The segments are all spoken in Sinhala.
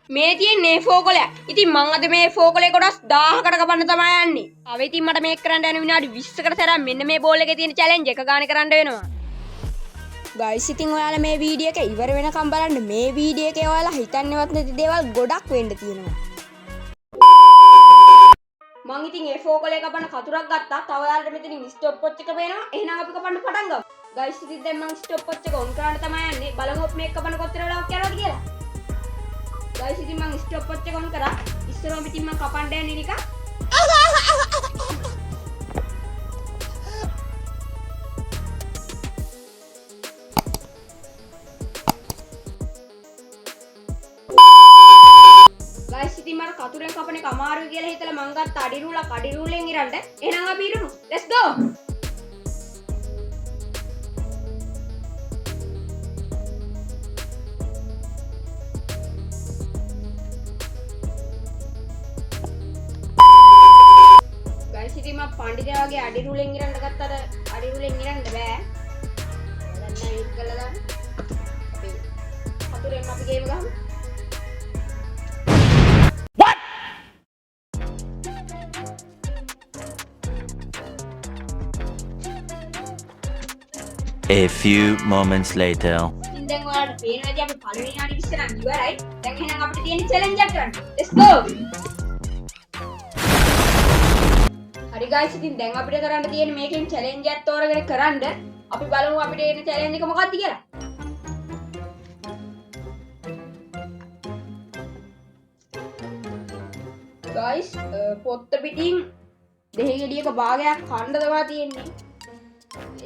මේ තියෙන්නේ ෆෝකලයක්. ඉතින් මං අද මේ ෆෝකලේ කොටස් 1000කට කපන්න තමයි යන්නේ. අව ඉතින් මට මේක කරන්න යන විනාඩි 20කට සැරයක් මෙන්න මේ බෝල් එකේ තියෙන චැලෙන්ජ් එක ගානේ කරන්න වෙනවා. ගයිස් ඉතින් ඔයාලා මේ වීඩියෝ එක ඉවර වෙනකම් බලන්න. මේ වීඩියෝ එකේ ඔයාලා හිතන්නේවත් නැති දේවල් ගොඩක් වෙන්න තියෙනවා. මං ඉතින් ඒ ෆෝකලේ කපන්න කතුරක් ගත්තා. තව ඔයාලට මෙතනින් ස්ටොප් වොච් එක පේනවා. එහෙනම් අපි කපන්න පටන් ගමු. ගයිස් ඉතින් දැන් මං ස්ටොප් වොච් එක ඔන් කරන්න තමයි යන්නේ. බලමු මේක කපන්න කොච්චර වෙලාවක් යනවද කියලා. ගයිස් ඉතින් මං ස්ටොප් වොච් එක ඔන් කරා. ඉස්සරහම ඉතින් මං කපන්න යන්නේ නිකන්. ගයිස් ඉතින් මට කතුරෙන් කපන එක අමාරුයි කියලා හිතලා මං ගත්ත අඩි රූලෙන් ඉරන්න. එහෙනම් අපි ඉරමු. let's go. ගයිස් ඉතින් මම පඬිතුයා වගේ අඩි රූලෙන් ඉරන්න ගත්තට අඩි රූලෙන් ඉරන්න බෑ. දැන් නයිට් කළා දාන්න. අපි කතුරෙන් අපි ගේම ගහමු. A few moments later. දැන් ඔයාලට පේනවාද අපි පළවෙනි විනාඩි 20 නම් ඉවරයි. දැන් එහෙනම් අපිට තියෙන චැලෙන්ජ් එක කරන්න. let's go. හරි guys ඉතින් දැන් අපිට කරන්න තියෙන මේකෙන් චැලෙන්ජ් එකක් තෝරගෙන කරන්න. අපි බලමු අපිට එන චැලෙන්ජ් එක මොකක්ද කියලා. guys පොත්ත පිටින් දෙහි ගෙඩියක භාගයක් කන්න දවා තියෙන්නේ.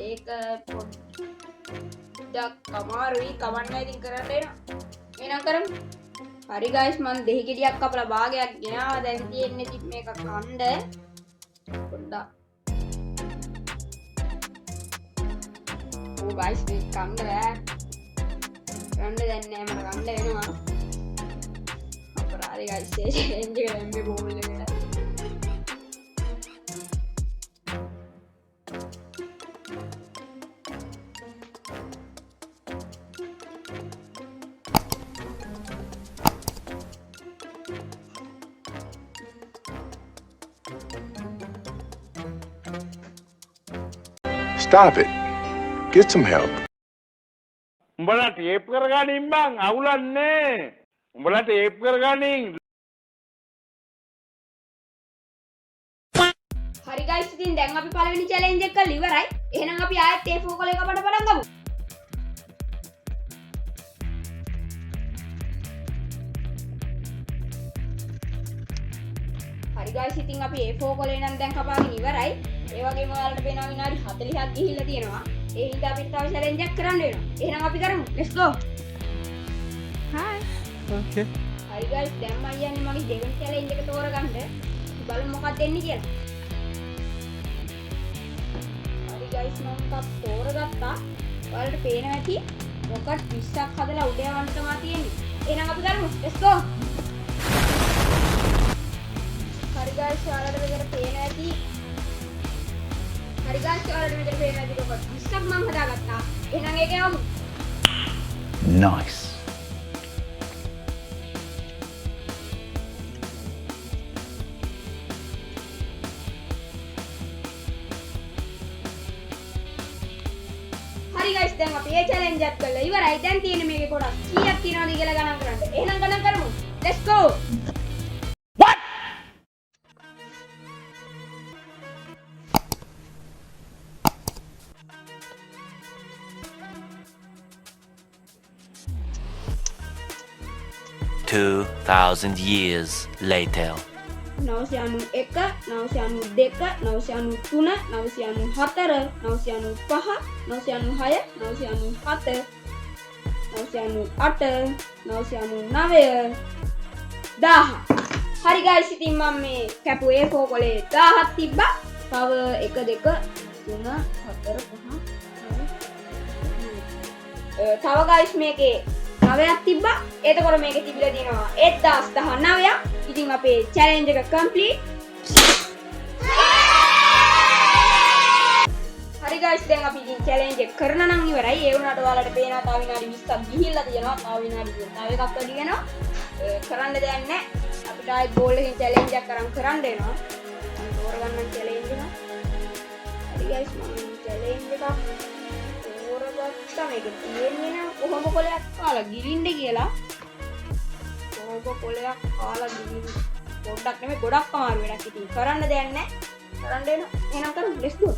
ඒක පොඩ්ඩක් අමාරුයි කවන්න ඉතින් කරන්න එනවා. එහෙනම් කරමු. හරි guys මම දෙහි ගෙඩියක් කපලා භාගයක් ගෙනාවා. දැන් තියෙන්නේ ඉතින් මේක කන්න පොඩ්ඩක්. ඕ guys මේක කන්න බෑ. කන්න දැන් නෑ මට කන්න වෙනවා. අපරාධයි guys ඒ චැලෙන්ජ් එක දැම්මේ බෝල් එකට. Stop it. Get some help. උඹලා ටේප් කරගනින් බං අවුලන්නේ. උඹලා ටේප් කරගනින්. හරි guys ඉතින් දැන් අපි පළවෙනි චැලෙන්ජ් එක කරලා ඉවරයි. එහෙනම් අපි ආයෙත් ඒ ෆෝකල් එක කපන්න පටන් ගමු. හරි guys ඉතින් අපි ඒ ෆෝකල් එක නම් දැන් කපාගෙන ඉවරයි. ඒ වගේම ඔයාලට පේනවා විනාඩි 40ක් ගිහිල්ලා තියෙනවා. ඒ හින්දා අපිට තව චැලෙන්ජ් එකක් කරන්න වෙනවා. එහෙනම් අපි කරමු. let's go. Hi. Okay. හරි guys දැන් මම යන්නේ මගේ දෙවෙනි චැලෙන්ජ් එක තෝරගන්න. බලමු මොකක්ද දෙන්නේ කියලා. හරි guys මම තාත් තෝරගත්තා. ඔයාලට පේනවා ඇති රොකට් 20ක් හදලා උඩ යවන්න තමයි තියෙන්නේ. එහෙනම් අපි කරමු. let's go. හරි guys ඔයාලට මෙතන පේනවා ඇති. හරි guys ඔයාලට මෙතන පේනවා ඇති රොකට් 20ක් මම හදාගත්තා. එහෙනම් ඒක යවමු. Nice. හරි guys දැන් අපි මේ චැලෙන්ජ් එක කරලා ඉවරයි. දැන් තියෙන්නේ මේකේ කොටස් කීයක් තියෙනවද කියලා ගණන් කරන්න. එහෙනම් ගණන් කරමු. let's go. What? Two 2,000 years later. 991 992 993 994 995 996 997 998 999 1000. හරි guys ඉතින් මම මේ කැපුවේ ෆෝකලේ 1000ක් තිබ්බා. තව 1 2 3 4 5 තව guys මේකේ 9ක් තිබ්බා. එතකොට මේකේ තිබිලා තියෙනවා 1019ක්. ඉතින් අපේ චැලෙන්ජ් එක කම්ප්ලීට්. හරි හරි guys දැන් අපි ඉතින් challenge එක කරන නම් ඉවරයි. ඒ වුණාට ඔයාලට පේනවා තව විනාඩි 20ක් ගිහිල්ලා තියෙනවා. තව විනාඩි තව එකක් වැඩි වෙනවා. කරන්න දෙයක් නැහැ. අපිට ආයෙත් goal එකකින් challenge එකක් කරන්න වෙනවා. මම තෝරගන්න challenge එක. හරි guys මම challenge එකක් තෝරගත්තා. මේක තියෙන්නේ නම් කොහොම කොලයක් කාලා ගිලින්න කියලා. කොහොම කොලයක් කාලා ගිලින්න. පොඩ්ඩක් නෙමෙයි ගොඩක් අමාරු වැඩක් ඉතින් කරන්න දෙයක් නැහැ. කරන්න වෙනවා. එහෙනම් කරමු. let's go.